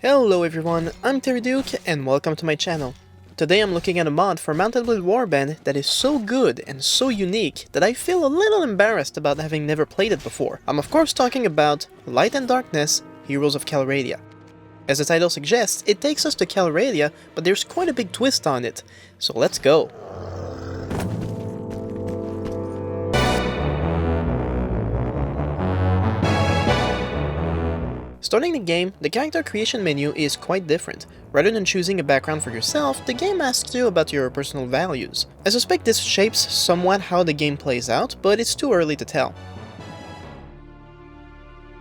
Hello everyone, I'm Terry Duke and welcome to my channel. Today I'm looking at a mod for mounted with warband that is so good and so unique that I feel a little embarrassed about having never played it before. I'm of course talking about Light and Darkness, Heroes of Calradia. As the title suggests, it takes us to Calradia, but there's quite a big twist on it, so let's go. Starting the game, the character creation menu is quite different. Rather than choosing a background for yourself, the game asks you about your personal values. I suspect this shapes somewhat how the game plays out, but it's too early to tell.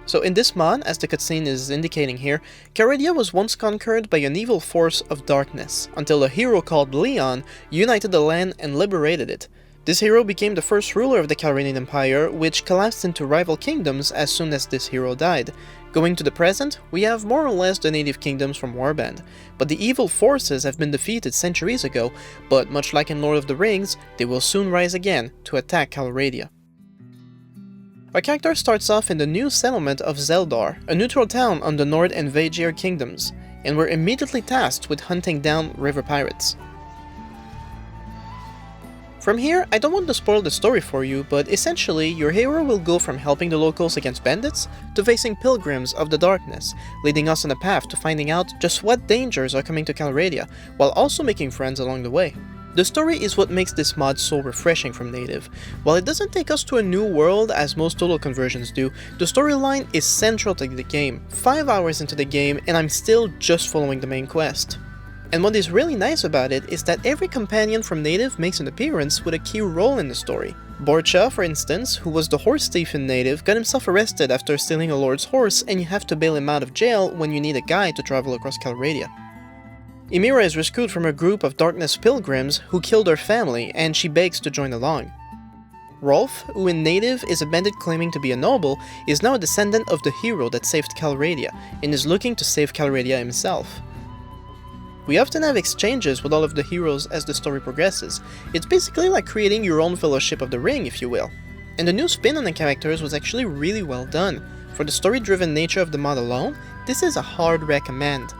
So in this mod, as the cutscene is indicating here, Calradia was once conquered by an evil force of darkness, until a hero called Leon united the land and liberated it. This hero became the first ruler of the Calradian Empire, which collapsed into rival kingdoms as soon as this hero died. Going to the present, we have more or less the native kingdoms from Warband, but the evil forces have been defeated centuries ago, but much like in Lord of the Rings, they will soon rise again to attack Calradia. Our character starts off in the new settlement of Zeldar, a neutral town on the Nord and Vaegir kingdoms, and we're immediately tasked with hunting down river pirates. From here, I don't want to spoil the story for you, but essentially, your hero will go from helping the locals against bandits to facing pilgrims of the darkness, leading us on a path to finding out just what dangers are coming to Calradia, while also making friends along the way. The story is what makes this mod so refreshing from native. While it doesn't take us to a new world as most total conversions do, the storyline is central to the game. 5 hours into the game and I'm still just following the main quest. And what is really nice about it is that every companion from native makes an appearance with a key role in the story. Borcha, for instance, who was the horse thief in native, got himself arrested after stealing a lord's horse, and you have to bail him out of jail when you need a guide to travel across Calradia. Emira is rescued from a group of darkness pilgrims who killed her family, and she begs to join along. Rolf, who in native is a bandit claiming to be a noble, is now a descendant of the hero that saved Calradia, and is looking to save Calradia himself. We often have exchanges with all of the heroes as the story progresses. It's basically like creating your own Fellowship of the Ring, if you will. And the new spin on the characters was actually really well done. For the story-driven nature of the mod alone, this is a hard recommend.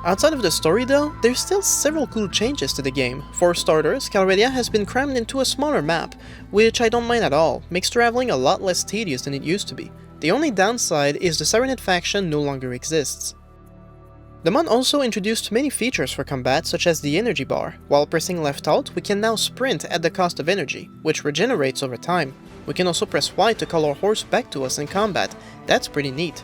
Outside of the story though, there's still several cool changes to the game. For starters, Calradia has been crammed into a smaller map, which I don't mind at all, makes traveling a lot less tedious than it used to be. The only downside is the Serenade faction no longer exists. The mod also introduced many features for combat, such as the energy bar. While pressing left alt, we can now sprint at the cost of energy, which regenerates over time. We can also press Y to call our horse back to us in combat. That's pretty neat.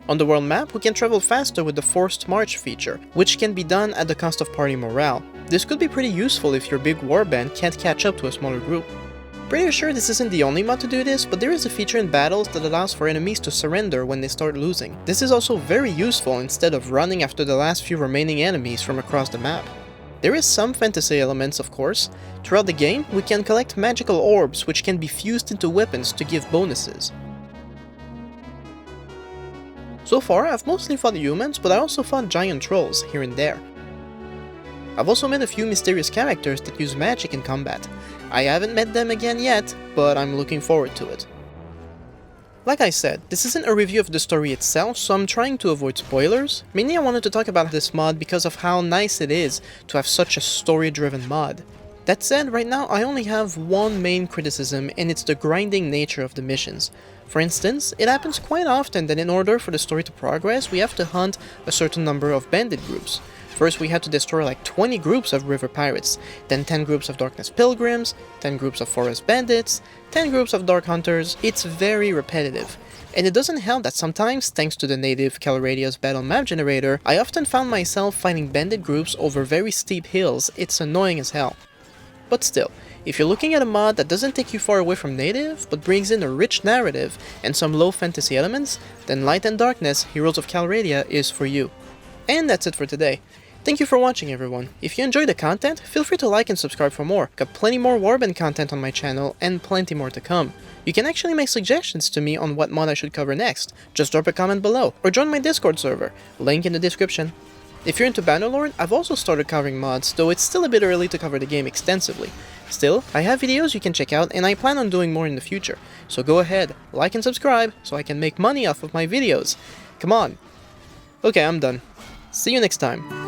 On the world map, we can travel faster with the Forced March feature, which can be done at the cost of party morale. This could be pretty useful if your big warband can't catch up to a smaller group. Pretty sure this isn't the only mod to do this, but there is a feature in battles that allows for enemies to surrender when they start losing. This is also very useful instead of running after the last few remaining enemies from across the map. There is some fantasy elements, of course. Throughout the game, we can collect magical orbs which can be fused into weapons to give bonuses. So far, I've mostly fought humans, but I also fought giant trolls here and there. I've also met a few mysterious characters that use magic in combat. I haven't met them again yet, but I'm looking forward to it. Like I said, this isn't a review of the story itself, so I'm trying to avoid spoilers. Mainly I wanted to talk about this mod because of how nice it is to have such a story-driven mod. That said, right now I only have one main criticism, and it's the grinding nature of the missions. For instance, it happens quite often that in order for the story to progress, we have to hunt a certain number of bandit groups. First we had to destroy like 20 groups of river pirates, then 10 groups of darkness pilgrims, 10 groups of forest bandits, 10 groups of dark hunters. It's very repetitive. And it doesn't help that sometimes, thanks to the native Calradia's battle map generator, I often found myself fighting bandit groups over very steep hills. It's annoying as hell. But still, if you're looking at a mod that doesn't take you far away from native, but brings in a rich narrative and some low fantasy elements, then Light and Darkness, Heroes of Calradia is for you. And that's it for today. Thank you for watching everyone. If you enjoyed the content, feel free to like and subscribe for more. Got plenty more warband content on my channel, and plenty more to come. You can actually make suggestions to me on what mod I should cover next. Just drop a comment below, or join my Discord server, link in the description. If you're into Bannerlord, I've also started covering mods, though it's still a bit early to cover the game extensively. Still, I have videos you can check out, and I plan on doing more in the future, so go ahead, like and subscribe, so I can make money off of my videos. Come on! Okay, I'm done. See you next time.